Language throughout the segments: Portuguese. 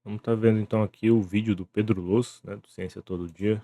Vamos estar vendo então aqui o vídeo do Pedro Loss, né, do Ciência Todo Dia.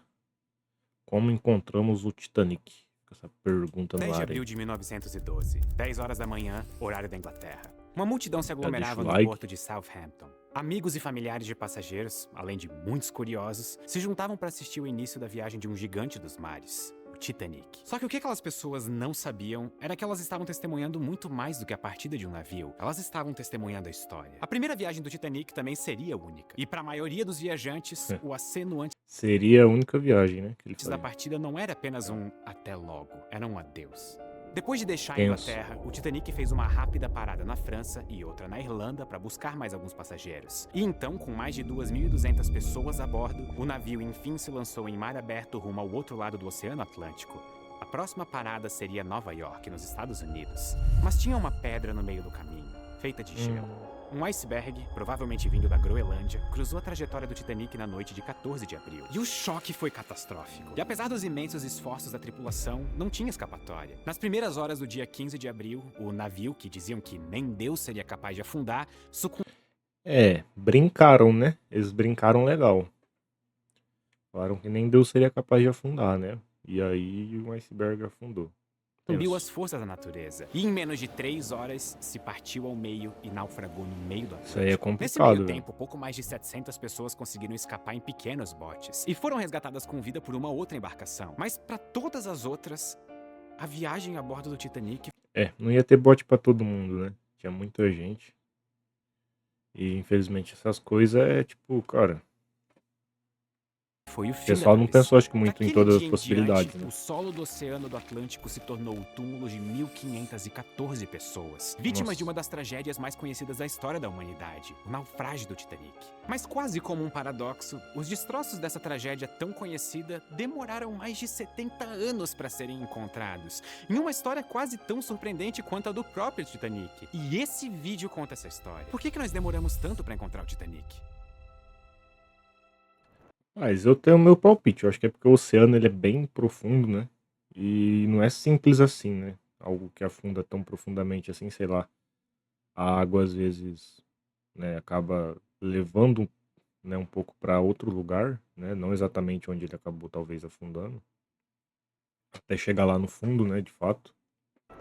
Como encontramos o Titanic? Fica essa pergunta no 10 de ar abril aí. de 1912, 10 horas da manhã, horário da Inglaterra. Uma multidão se Já deixa aglomerava o no like. porto de Southampton. Amigos e familiares de passageiros, além de muitos curiosos, se juntavam para assistir o início da viagem de um gigante dos mares, o Titanic. Só que o que aquelas pessoas não sabiam era que elas estavam testemunhando muito mais do que a partida de um navio. Elas estavam testemunhando a história. A primeira viagem do Titanic também seria única. E para a maioria dos viajantes, o aceno antes Seria a única viagem, né, que ele da faria. partida não era apenas um até logo, era um adeus. Depois de deixar a Tenso. Inglaterra, o Titanic fez uma rápida parada na França e outra na Irlanda para buscar mais alguns passageiros. E então, com mais de 2.200 pessoas a bordo, o navio enfim se lançou em mar aberto rumo ao outro lado do Oceano Atlântico. A próxima parada seria Nova York, nos Estados Unidos. Mas tinha uma pedra no meio do caminho, feita de gelo. Um iceberg, provavelmente vindo da Groenlândia, cruzou a trajetória do Titanic na noite de 14 de abril. E o choque foi catastrófico. E apesar dos imensos esforços da tripulação, não tinha escapatória. Nas primeiras horas do dia 15 de abril, o navio, que diziam que nem Deus seria capaz de afundar, sucumbiu. Brincaram, né? Eles brincaram legal. Falaram que nem Deus seria capaz de afundar, né? E aí o iceberg afundou. Sucumbiu Tenso. às forças da natureza. E em menos de 3 horas, se partiu ao meio e naufragou no meio do Atlântico. Isso aí é Nesse complicado, meio velho. tempo, pouco mais de 700 pessoas conseguiram escapar em pequenos botes. E foram resgatadas com vida por uma outra embarcação. Mas para todas as outras, a viagem a bordo do Titanic Não ia ter bote pra todo mundo, né? Tinha muita gente. E infelizmente essas coisas tipo, cara, foi o o fim da pessoal não travessia. pensou acho que muito em Daquele todas as dia em possibilidades, diante, né? o solo do Oceano do Atlântico se tornou o túmulo de 1.514 pessoas, vítimas Nossa. de uma das tragédias mais conhecidas da história da humanidade, o naufrágio do Titanic. Mas quase como um paradoxo, os destroços dessa tragédia tão conhecida demoraram mais de 70 anos para serem encontrados, em uma história quase tão surpreendente quanto a do próprio Titanic. E esse vídeo conta essa história. Por que nós demoramos tanto para encontrar o Titanic? Mas eu tenho o meu palpite, eu acho que é porque o oceano ele é bem profundo, né? E não é simples assim, né? Algo que afunda tão profundamente assim, sei lá. A água às vezes, né, acaba levando, né, um pouco para outro lugar, né? Não exatamente onde ele acabou talvez afundando, até chegar lá no fundo, né, de fato.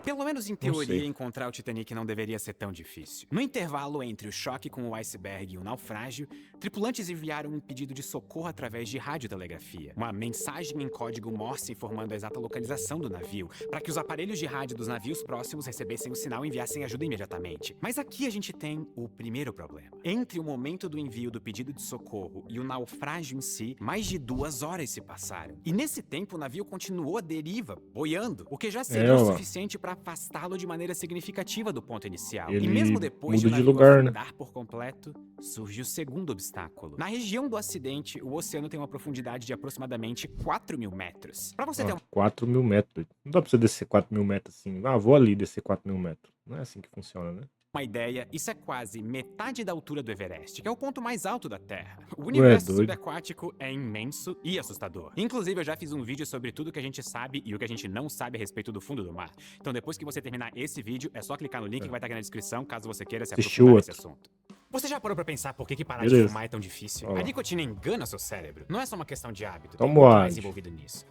Pelo menos em Não teoria, sei. encontrar o Titanic não deveria ser tão difícil. No intervalo entre o choque com o iceberg e o naufrágio, tripulantes enviaram um pedido de socorro através de radiotelegrafia. Uma mensagem em código Morse informando a exata localização do navio, para que os aparelhos de rádio dos navios próximos recebessem o sinal e enviassem ajuda imediatamente. Mas aqui a gente tem o primeiro problema. Entre o momento do envio do pedido de socorro e o naufrágio em si, mais de 2 horas se passaram. E nesse tempo o navio continuou à deriva, boiando, o que já seria o Olha lá. suficiente para afastá-lo de maneira significativa do ponto inicial. Ele E mesmo depois de o muda de navio lugar, né? afundar por completo, surge o segundo obstáculo. Na região do acidente, o oceano tem uma profundidade de aproximadamente 4.000 metros. Para você ter 4.000 metros. Não dá pra você descer 4.000 metros assim. Vou ali descer 4.000 metros. Não é assim que funciona, né? uma ideia, isso é quase metade da altura do Everest, que é o ponto mais alto da Terra. O é universo doido. subaquático é imenso e assustador. Inclusive, eu já fiz um vídeo sobre tudo que a gente sabe e o que a gente não sabe a respeito do fundo do mar. Então, depois que você terminar esse vídeo, é só clicar no link que vai estar aqui na descrição, caso você queira se Assistiu aprofundar nesse outro. assunto. Você já parou pra pensar por que parar de Beleza. fumar é tão difícil? Olha lá. A nicotina engana seu cérebro. Não é só uma questão de hábito, Toma tem muito o mais ad. envolvido nisso.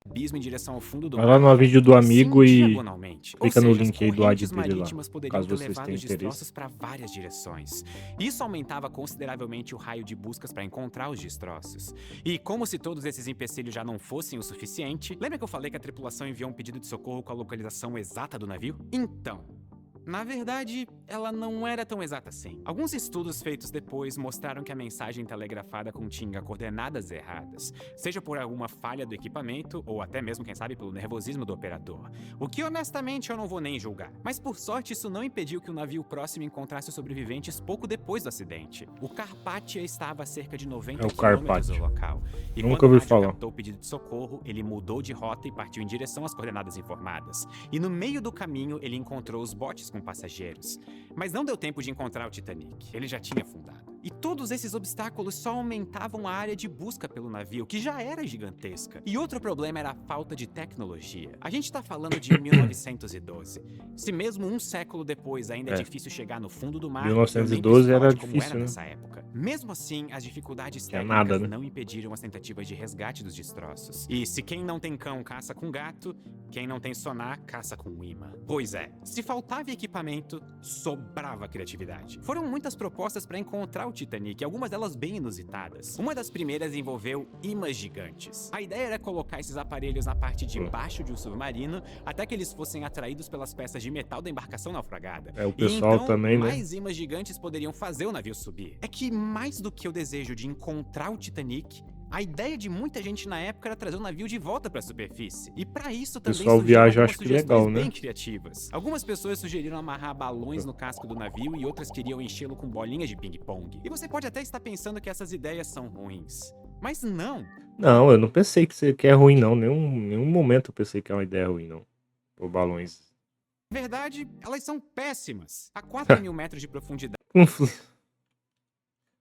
Abismo em direção ao fundo do Vai mar. lá no vídeo do amigoSim, e diagonalmente. Ou clica no seja, as link aí do ad correntes dele lá, marítimas poderiam caso ter vocês levado tenham os interesse. destroços para várias direções. Isso aumentava consideravelmente o raio de buscas para encontrar os destroços. E como se todos esses empecilhos já não fossem o suficiente, lembra que eu falei que a tripulação enviou um pedido de socorro com a localização exata do navio? Então, na verdade, ela não era tão exata assim. Alguns estudos feitos depois mostraram que a mensagem telegrafada continha coordenadas erradas, seja por alguma falha do equipamento ou até mesmo, quem sabe, pelo nervosismo do operador. O que, honestamente, eu não vou nem julgar. Mas, por sorte, isso não impediu que o navio próximo encontrasse os sobreviventes pouco depois do acidente. O Carpathia estava a cerca de 90 É o quilômetros do Carpathia. local. E Nunca quando o ouvi rádio falar. captou o pedido de socorro, ele mudou de rota e partiu em direção às coordenadas informadas. E no meio do caminho, ele encontrou os botes com passageiros. Mas não deu tempo de encontrar o Titanic. Ele já tinha afundado. E todos esses obstáculos só aumentavam a área de busca pelo navio, que já era gigantesca. E outro problema era a falta de tecnologia. A gente tá falando de 1912. Se mesmo um século depois ainda é É, difícil chegar no fundo do mar, eu nem 1912 preciso falar era de como era difícil, né? nessa época. Mesmo assim, as dificuldades Tinha nada, técnicas né? não impediram as tentativas de resgate dos destroços. E se quem não tem cão caça com gato, quem não tem sonar caça com imã. Pois é, se faltava equipamento, sobrava criatividade. Foram muitas propostas para encontrar o Titanic, algumas delas bem inusitadas. Uma das primeiras envolveu imãs gigantes. A ideia era colocar esses aparelhos na parte de Pô, baixo de um submarino até que eles fossem atraídos pelas peças de metal da embarcação naufragada. o E pessoal então, também, né? mais imãs gigantes poderiam fazer o navio subir. É que mais do que o desejo de encontrar o Titanic, a ideia de muita gente na época era trazer o navio de volta para a superfície. E para isso O também pessoal surgiram viaja, algumas acho que sugestões legal, bem né? criativas. Algumas pessoas sugeriram amarrar balões no casco do navio e outras queriam enchê-lo com bolinhas de ping-pong. E você pode até estar pensando que essas ideias são ruins. Mas não. Não, eu não pensei que é ruim, não. Nenhum momento eu pensei que é uma ideia ruim, não. Pô, balões. Na verdade, elas são péssimas. A 4.000 metros de profundidade,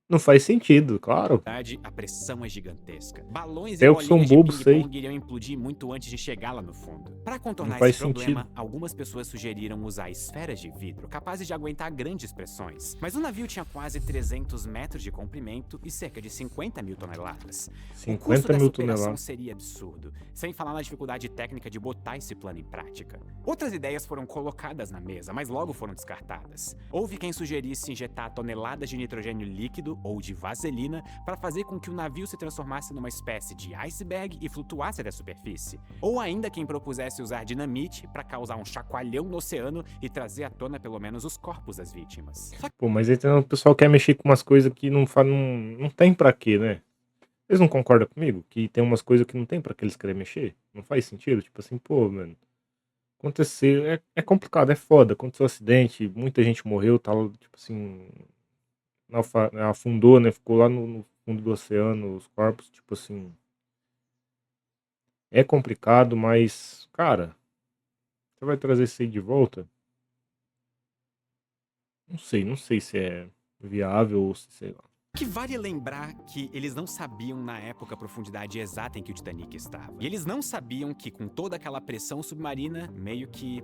Não faz sentido, claro. a pressão é gigantesca. Balões e Eu que sou um bolinhas de bobo, sei. ping-pong iriam implodir muito antes de chegar lá no fundo. Para Não contornar faz esse problema, sentido. algumas pessoas sugeriram usar esferas de vidro, capazes de aguentar grandes pressões. Mas o navio tinha quase 300 metros de comprimento e cerca de 50 mil toneladas. O custo 50 dessa mil operação toneladas. seria absurdo, sem falar na dificuldade técnica de botar esse plano em prática. Outras ideias foram colocadas na mesa, mas logo foram descartadas. Houve quem sugerisse injetar toneladas de nitrogênio líquido ou de vaselina para fazer com que o navio se transformasse numa espécie de iceberg e flutuasse até a superfície. Ou ainda quem propusesse usar dinamite para causar um chacoalhão no oceano e trazer à tona pelo menos os corpos das vítimas. Só Pô, mas então o pessoal quer mexer com umas coisas que não tem pra quê, né? Eles não concordam comigo? Que tem umas coisas que não tem pra que eles querem mexer? Não faz sentido? Tipo assim, pô, mano. Aconteceu. É complicado, é foda. Aconteceu um acidente, muita gente morreu, tal, tipo assim. Afundou, né? Ficou lá no fundo do oceano, os corpos, tipo assim. É complicado, mas, cara, você vai trazer isso aí de volta? Não sei se é viável ou se sei lá. que vale lembrar que eles não sabiam na época a profundidade exata em que o Titanic estava. E eles não sabiam que com toda aquela pressão submarina, meio que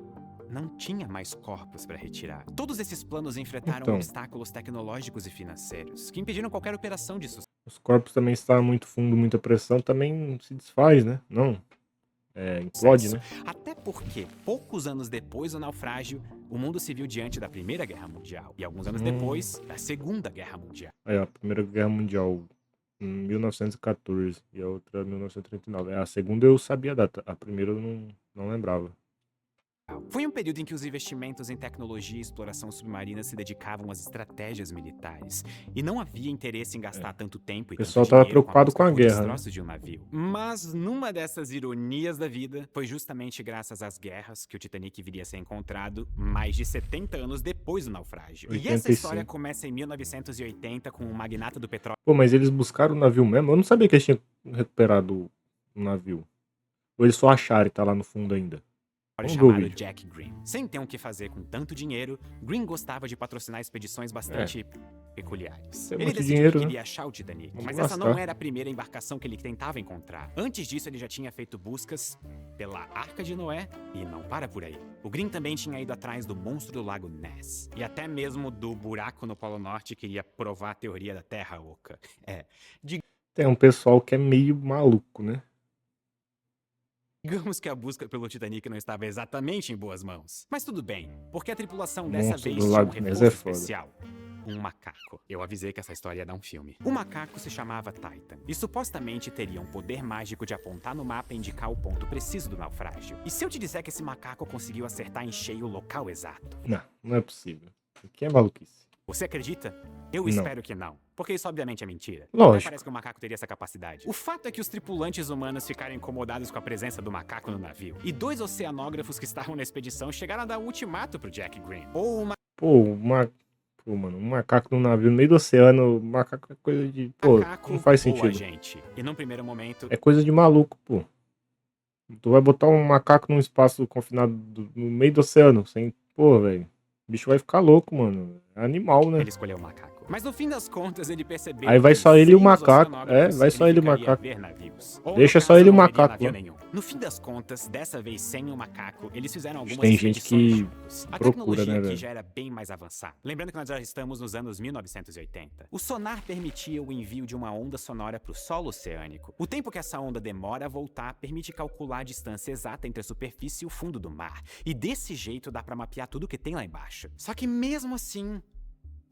não tinha mais corpos para retirar. Todos esses planos enfrentaram Então, obstáculos tecnológicos e financeiros, que impediram qualquer operação de sucesso. os corpos também estavam muito fundo, muita pressão, também se desfaz, né? Não. Implode, né? Até porque, poucos anos depois do naufrágio, o mundo se viu diante da Primeira Guerra Mundial. E alguns anos depois, da Segunda Guerra Mundial. Aí, ó, a Primeira Guerra Mundial em 1914 e a outra em 1939. A segunda eu sabia a data, a primeira eu não lembrava. Foi um período em que os investimentos em tecnologia e exploração submarina se dedicavam às estratégias militares, e não havia interesse em gastar tanto tempo e O pessoal tanto tava dinheiro preocupado com a busca por guerra, né? destroços de um navio. Mas numa dessas ironias da vida, foi justamente graças às guerras que o Titanic viria a ser encontrado mais de 70 anos depois do naufrágio. E essa 85. história começa em 1980 com o magnata do petróleo Pô, mas eles buscaram o navio mesmo? Eu não sabia que eles tinham recuperado o navio. Ou eles só acharam e tá lá no fundo ainda. Vamos ver o chamado vídeo. Jack Green. Sem ter o que fazer com tanto dinheiro, Green gostava de patrocinar expedições bastante peculiares. Tem Ele muito decidiu dinheiro, que né? queria achar o Titanic, Vamos mas essa não gastar. era a primeira embarcação que ele tentava encontrar. Antes disso, ele já tinha feito buscas pela Arca de Noé e não para por aí. O Green também tinha ido atrás do monstro do lago Ness e até mesmo do buraco no Polo Norte, que queria provar a teoria da Terra Oca. Tem um pessoal que é meio maluco, né? Digamos que a busca pelo Titanic não estava exatamente em boas mãos. Mas tudo bem, porque a tripulação O dessa monstro vez do tinha um Lago Ness reforço é foda. especial. Um macaco. Eu avisei que essa história ia dar um filme. O macaco se chamava Titan e supostamente teria um poder mágico de apontar no mapa e indicar o ponto preciso do naufrágio. E se eu te disser que esse macaco conseguiu acertar em cheio o local exato? Não é possível. O que é maluquice? Você acredita? Eu Não. espero que não, porque isso obviamente é mentira. Lógico. Até parece que o macaco teria essa capacidade. O fato é que os tripulantes humanos ficaram incomodados com a presença do macaco no navio. E 2 oceanógrafos que estavam na expedição chegaram a dar um ultimato pro Jack Green. Ou uma Pô, mano, um macaco no navio no meio do oceano, macaco é coisa de. Pô, macaco não faz ou a sentido. gente. E num primeiro momento, É coisa de maluco, pô. Tu vai botar um macaco num espaço confinado no meio do oceano, sem. Pô, velho. O bicho vai ficar louco, mano. É animal, né? ele escolheu o macaco. Mas no fim das contas, ele percebeu Aí vai que só ele e o sem os macaco. oceanógrafos, Vai só ele e o ficaria a macaco. ver navios. Ou, Deixa no só caso, ele e o não veria macaco navio lá. nenhum. No fim das contas, dessa vez sem o macaco, eles fizeram algumas Tem gente expedições que juntos. A procura, tecnologia né, aqui velho? já era bem mais avançada. Lembrando que nós já estamos nos anos 1980. O sonar permitia o envio de uma onda sonora para o solo oceânico. O tempo que essa onda demora a voltar permite calcular a distância exata entre a superfície e o fundo do mar. E desse jeito dá para mapear tudo que tem lá embaixo. Só que mesmo assim,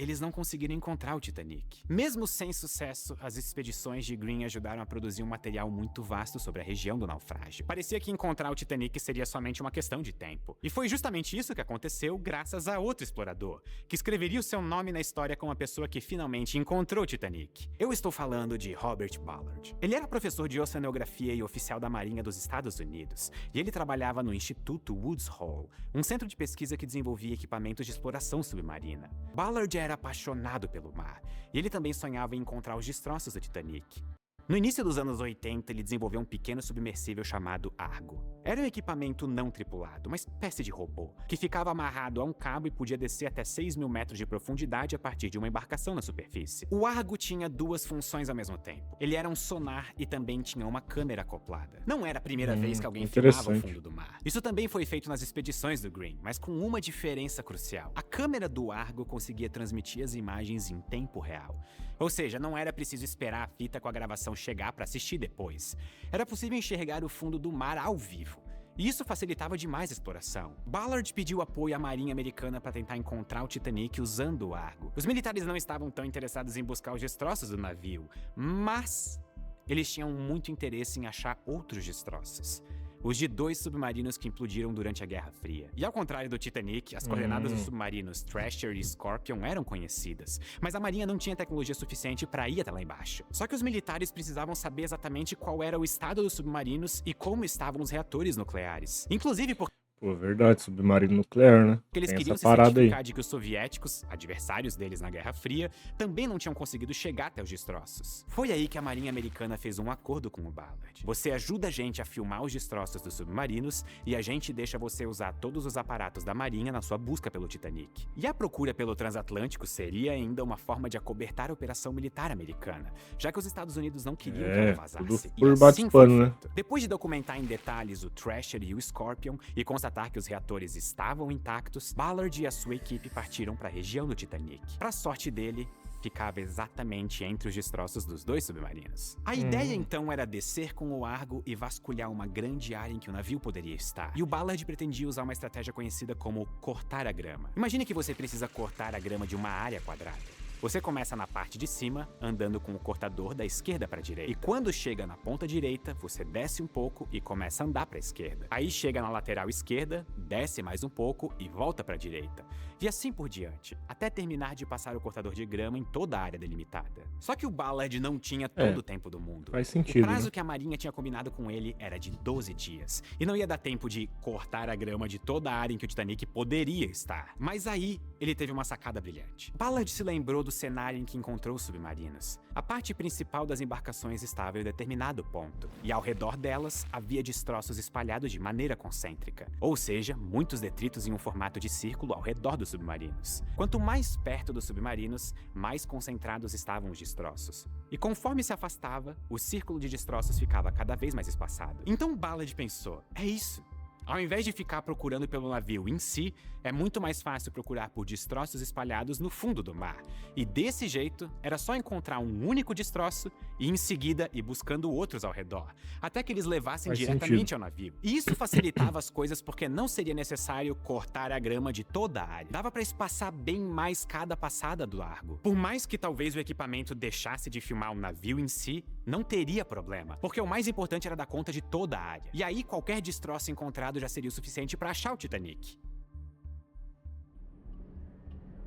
eles não conseguiram encontrar o Titanic. Mesmo sem sucesso, as expedições de Green ajudaram a produzir um material muito vasto sobre a região do naufrágio. Parecia que encontrar o Titanic seria somente uma questão de tempo. E foi justamente isso que aconteceu graças a outro explorador, que escreveria o seu nome na história como a pessoa que finalmente encontrou o Titanic. Eu estou falando de Robert Ballard. Ele era professor de oceanografia e oficial da Marinha dos Estados Unidos, e ele trabalhava no Instituto Woods Hole, um centro de pesquisa que desenvolvia equipamentos de exploração submarina. Ballard era apaixonado pelo mar, e ele também sonhava em encontrar os destroços do Titanic. No início dos anos 80, ele desenvolveu um pequeno submersível chamado Argo. Era um equipamento não tripulado, uma espécie de robô, que ficava amarrado a um cabo e podia descer até 6.000 metros de profundidade a partir de uma embarcação na superfície. O Argo tinha duas funções ao mesmo tempo. Ele era um sonar e também tinha uma câmera acoplada. Não era a primeira vez que alguém filmava o fundo do mar. Isso também foi feito nas expedições do Green, mas com uma diferença crucial. A câmera do Argo conseguia transmitir as imagens em tempo real. Ou seja, não era preciso esperar a fita com a gravação chegar para assistir depois. Era possível enxergar o fundo do mar ao vivo. E isso facilitava demais a exploração. Ballard pediu apoio à Marinha Americana para tentar encontrar o Titanic usando o Argo. Os militares não estavam tão interessados em buscar os destroços do navio, mas eles tinham muito interesse em achar outros destroços. Os de 2 submarinos que implodiram durante a Guerra Fria. E ao contrário do Titanic, as coordenadas dos submarinos Thrasher e Scorpion eram conhecidas, mas a Marinha não tinha tecnologia suficiente para ir até lá embaixo. Só que os militares precisavam saber exatamente qual era o estado dos submarinos e como estavam os reatores nucleares. Inclusive porque Pô, verdade, submarino nuclear, né? eles Tem queriam essa se parada aí. certificar de que os soviéticos, adversários deles na Guerra Fria, também não tinham conseguido chegar até os destroços. Foi aí que a Marinha Americana fez um acordo com o Ballard. Você ajuda a gente a filmar os destroços dos submarinos e a gente deixa você usar todos os aparatos da Marinha na sua busca pelo Titanic. E a procura pelo transatlântico seria ainda uma forma de acobertar a operação militar americana, já que os Estados Unidos não queriam que ela vazasse. Tudo E por assim bate-pano, foi né? feito. Depois de documentar em detalhes o Thrasher e o Scorpion e constatar que os reatores estavam intactos, Ballard e a sua equipe partiram para a região do Titanic. Para sorte dele, ficava exatamente entre os destroços dos 2 submarinos. A ideia então era descer com o Argo e vasculhar uma grande área em que o navio poderia estar. E o Ballard pretendia usar uma estratégia conhecida como cortar a grama. Imagine que você precisa cortar a grama de uma área quadrada. Você começa na parte de cima, andando com o cortador da esquerda para a direita. E quando chega na ponta direita, você desce um pouco e começa a andar para a esquerda. Aí chega na lateral esquerda, desce mais um pouco e volta para a direita. E assim por diante, até terminar de passar o cortador de grama em toda a área delimitada. Só que o Ballard não tinha todo o tempo do mundo. Faz sentido, O prazo né? que a Marinha tinha combinado com ele era de 12 dias. E não ia dar tempo de cortar a grama de toda a área em que o Titanic poderia estar. Mas aí, ele teve uma sacada brilhante. Ballard se lembrou do cenário em que encontrou os submarinos. A parte principal das embarcações estava em determinado ponto, e ao redor delas havia destroços espalhados de maneira concêntrica, ou seja, muitos detritos em um formato de círculo ao redor dos submarinos. Quanto mais perto dos submarinos, mais concentrados estavam os destroços. E conforme se afastava, o círculo de destroços ficava cada vez mais espaçado. Então Ballard pensou, é isso. Ao invés de ficar procurando pelo navio em si, é muito mais fácil procurar por destroços espalhados no fundo do mar. E desse jeito, era só encontrar um único destroço e em seguida ir buscando outros ao redor, até que eles levassem Faz diretamente sentido. ao navio. E isso facilitava as coisas porque não seria necessário cortar a grama de toda a área. Dava para espaçar bem mais cada passada do largo. Por mais que talvez o equipamento deixasse de filmar o navio em si, não teria problema, porque o mais importante era dar conta de toda a área. E aí qualquer destroço encontrado já seria o suficiente para achar o Titanic.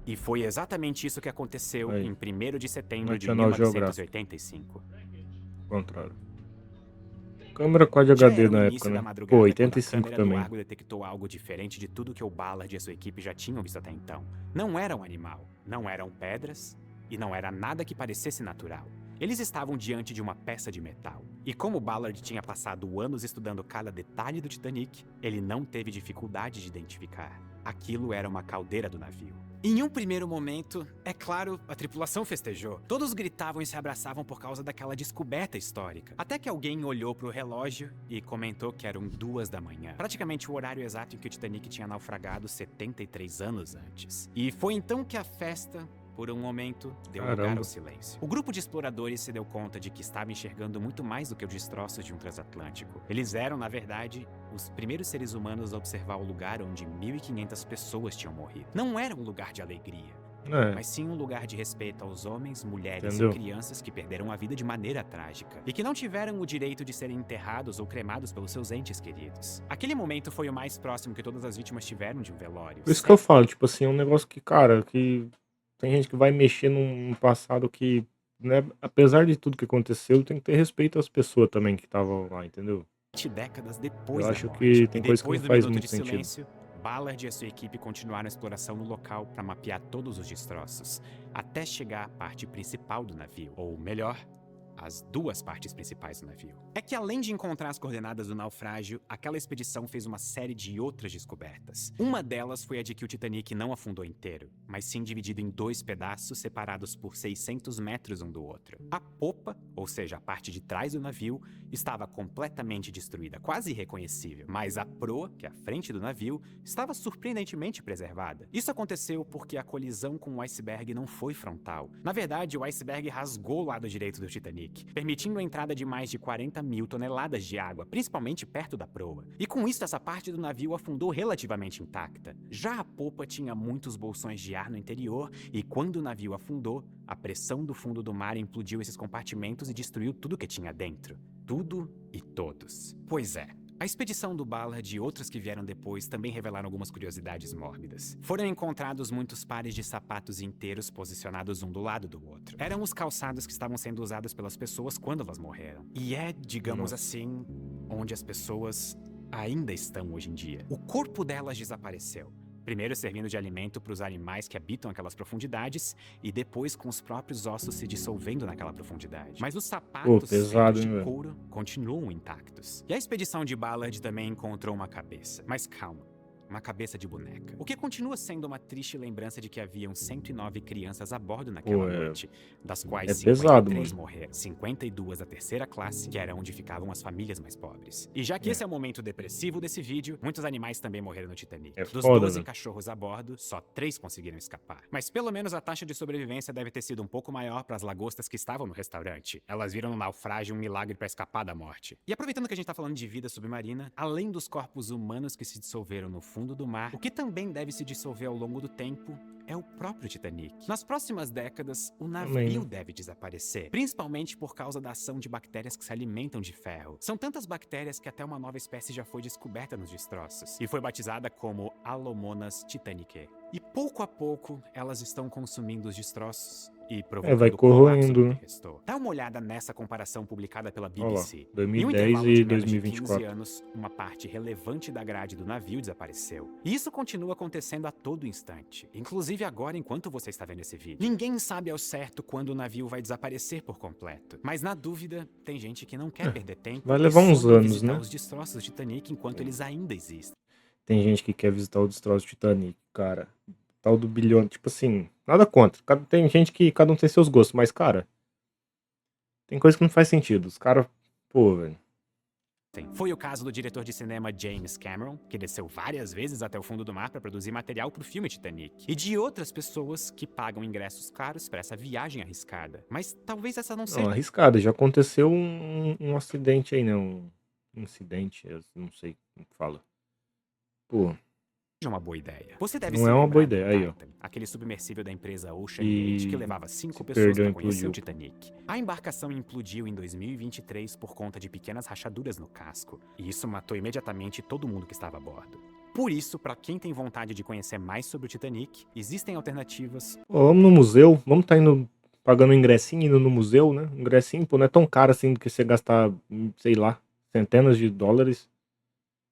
E foi exatamente isso que aconteceu Aí. em 1º de setembro de National Geographic. 1985. Contrário. Câmera Quad Já HD era o na início época, da né? madrugada, Pô, quando a 85 câmera do também. Argo detectou algo diferente de tudo que o Ballard e a sua equipe já tinham visto até então. Não era um animal, não eram pedras e não era nada que parecesse natural. Eles estavam diante de uma peça de metal. E como Ballard tinha passado anos estudando cada detalhe do Titanic, ele não teve dificuldade de identificar. Aquilo era uma caldeira do navio. Em um primeiro momento, é claro, a tripulação festejou. Todos gritavam e se abraçavam por causa daquela descoberta histórica. Até que alguém olhou pro relógio e comentou que eram 2 da manhã. Praticamente o horário exato em que o Titanic tinha naufragado 73 anos antes. E foi então que a festa, por um momento, deu lugar Caramba. ao silêncio. O grupo de exploradores se deu conta de que estava enxergando muito mais do que os destroços de um transatlântico. Eles eram, na verdade, os primeiros seres humanos a observar o lugar onde 1.500 pessoas tinham morrido. Não era um lugar de alegria, É, mas sim um lugar de respeito aos homens, mulheres entendeu? e crianças que perderam a vida de maneira trágica e que não tiveram o direito de serem enterrados ou cremados pelos seus entes queridos. Aquele momento foi o mais próximo que todas as vítimas tiveram de um velório. Por isso que eu falo, tipo assim, é um negócio que, cara, que tem gente que vai mexer num passado que, né, apesar de tudo que aconteceu, tem que ter respeito às pessoas também que estavam lá, entendeu? 7 décadas depois Eu da acho morte. que E tem coisa que não depois do faz minuto muito de sentido. silêncio, Ballard e a sua equipe continuaram a exploração no local para mapear todos os destroços, até chegar à parte principal do navio, ou melhor, as 2 partes principais do navio. É que além de encontrar as coordenadas do naufrágio, aquela expedição fez uma série de outras descobertas. Uma delas foi a de que o Titanic não afundou inteiro, mas sim dividido em 2 pedaços separados por 600 metros um do outro. A popa, ou seja, a parte de trás do navio, estava completamente destruída, quase irreconhecível, mas a proa, que é a frente do navio, estava surpreendentemente preservada. Isso aconteceu porque a colisão com o iceberg não foi frontal. Na verdade, o iceberg rasgou o lado direito do Titanic, permitindo a entrada de mais de 40.000 toneladas de água, principalmente perto da proa. E com isso, essa parte do navio afundou relativamente intacta. Já a popa tinha muitos bolsões de ar no interior, e quando o navio afundou, a pressão do fundo do mar implodiu esses compartimentos e destruiu tudo que tinha dentro. Tudo e todos. Pois é. A expedição do Ballard e outras que vieram depois também revelaram algumas curiosidades mórbidas. Foram encontrados muitos pares de sapatos inteiros posicionados um do lado do outro. Eram os calçados que estavam sendo usados pelas pessoas quando elas morreram. E é, digamos assim, onde as pessoas ainda estão hoje em dia. O corpo delas desapareceu. Primeiro servindo de alimento para os animais que habitam aquelas profundidades e depois com os próprios ossos se dissolvendo naquela profundidade. Mas os Pô, sapatos pesado, feitos hein, de velho? couro continuam intactos. E a expedição de Ballard também encontrou uma cabeça. Mas calma. Uma cabeça de boneca. O que continua sendo uma triste lembrança de que haviam 109 crianças a bordo naquela Pô, noite, das quais é pesado, 53 mano. morreram, 52 da terceira classe, que era onde ficavam as famílias mais pobres. E já que É. esse é o momento depressivo desse vídeo, muitos animais também morreram no Titanic. É Dos foda, 12 velho. cachorros a bordo, só 3 conseguiram escapar. Mas pelo menos a taxa de sobrevivência deve ter sido um pouco maior para as lagostas que estavam no restaurante. Elas viram no naufrágio um milagre para escapar da morte. E aproveitando que a gente tá falando de vida submarina, além dos corpos humanos que se dissolveram no fundo do mar, o que também deve se dissolver ao longo do tempo é o próprio Titanic. Nas próximas décadas, o navio Também, né? deve desaparecer, principalmente por causa da ação de bactérias que se alimentam de ferro. São tantas bactérias que até uma nova espécie já foi descoberta nos destroços, e foi batizada como Alomonas titanicae. E pouco a pouco, elas estão consumindo os destroços e É, vai provocando o colapso do corroendo, que né? restou. Dá uma olhada nessa comparação publicada pela Olha lá, BBC. Em um 2010 intervalo e de menos de 15 2024. anos, uma parte relevante da grade do navio desapareceu. E isso continua acontecendo a todo instante, inclusive agora enquanto você está vendo esse vídeo. Ninguém sabe ao certo quando o navio vai desaparecer por completo, mas na dúvida, tem gente que não quer perder tempo Vai e levar uns sonha em anos, visitar né? os destroços do Titanic enquanto eles ainda existem. Tem gente que quer visitar o destroço do Titanic, cara. Tal do bilhão, tipo assim, nada contra. Tem gente que cada um tem seus gostos, mas, cara, tem coisa que não faz sentido. Os caras, pô, velho. Foi o caso do diretor de cinema James Cameron, que desceu várias vezes até o fundo do mar para produzir material para o filme Titanic, e de outras pessoas que pagam ingressos caros para essa viagem arriscada. Mas talvez essa não Não, seja arriscado. Já aconteceu um acidente aí, né? Um incidente, eu não sei como que fala. Pô, uma boa ideia. Você deve não se é uma boa lembrar do ideia. Aí, ó. Titan, aquele submersível da empresa Ocean Gate que E levava 5 se pessoas perdeu, para conhecer o implodiu. Titanic. A embarcação implodiu em 2023 por conta de pequenas rachaduras no casco, e isso matou imediatamente todo mundo que estava a bordo. Por isso, para quem tem vontade de conhecer mais sobre o Titanic, existem alternativas. Pô, vamos no museu. Vamos tá indo, pagando um ingressinho, indo no museu, né? Um ingressinho, pô, não é tão caro assim do que você gastar, sei lá, centenas de dólares.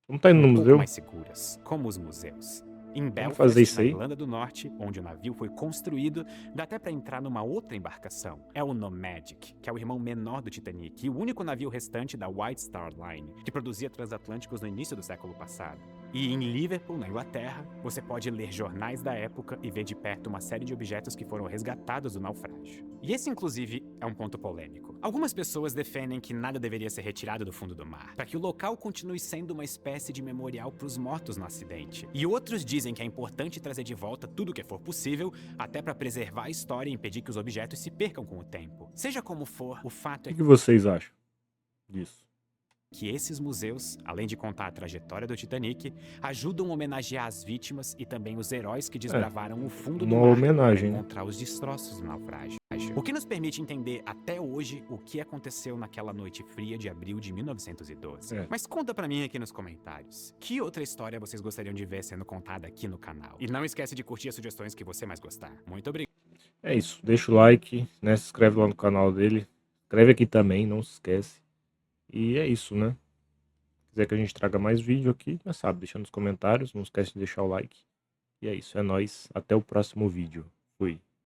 Vamos tá indo no pouco museu. mais seguras, como os museus. Em Vamos fazer Belfast, isso na aí. Irlanda do Norte, onde o navio foi construído, dá até para entrar numa outra embarcação. É o Nomadic, que é o irmão menor do Titanic e o único navio restante da White Star Line, que produzia transatlânticos no início do século passado. E em Liverpool, na Inglaterra, você pode ler jornais da época e ver de perto uma série de objetos que foram resgatados do naufrágio. E esse, inclusive, é um ponto polêmico. Algumas pessoas defendem que nada deveria ser retirado do fundo do mar, para que o local continue sendo uma espécie de memorial para os mortos no acidente. E outros dizem que é importante trazer de volta tudo o que for possível, até para preservar a história e impedir que os objetos se percam com o tempo. Seja como for, o fato O é que vocês acham disso? que esses museus, além de contar a trajetória do Titanic, ajudam a homenagear as vítimas e também os heróis que desbravaram o fundo do Uma mar homenagem, para né? encontrar os destroços do naufrágio. O que nos permite entender até hoje o que aconteceu naquela noite fria de abril de 1912. É. Mas conta pra mim aqui nos comentários, que outra história vocês gostariam de ver sendo contada aqui no canal? E não esquece de curtir as sugestões que você mais gostar. Muito obrigado. É isso, deixa o like, né? Se inscreve lá no canal dele. Inscreve aqui também, não se esquece. E é isso, né? Se quiser que a gente traga mais vídeo aqui, já sabe, deixa nos comentários, não esquece de deixar o like. E é isso, é nóis. Até o próximo vídeo. Fui.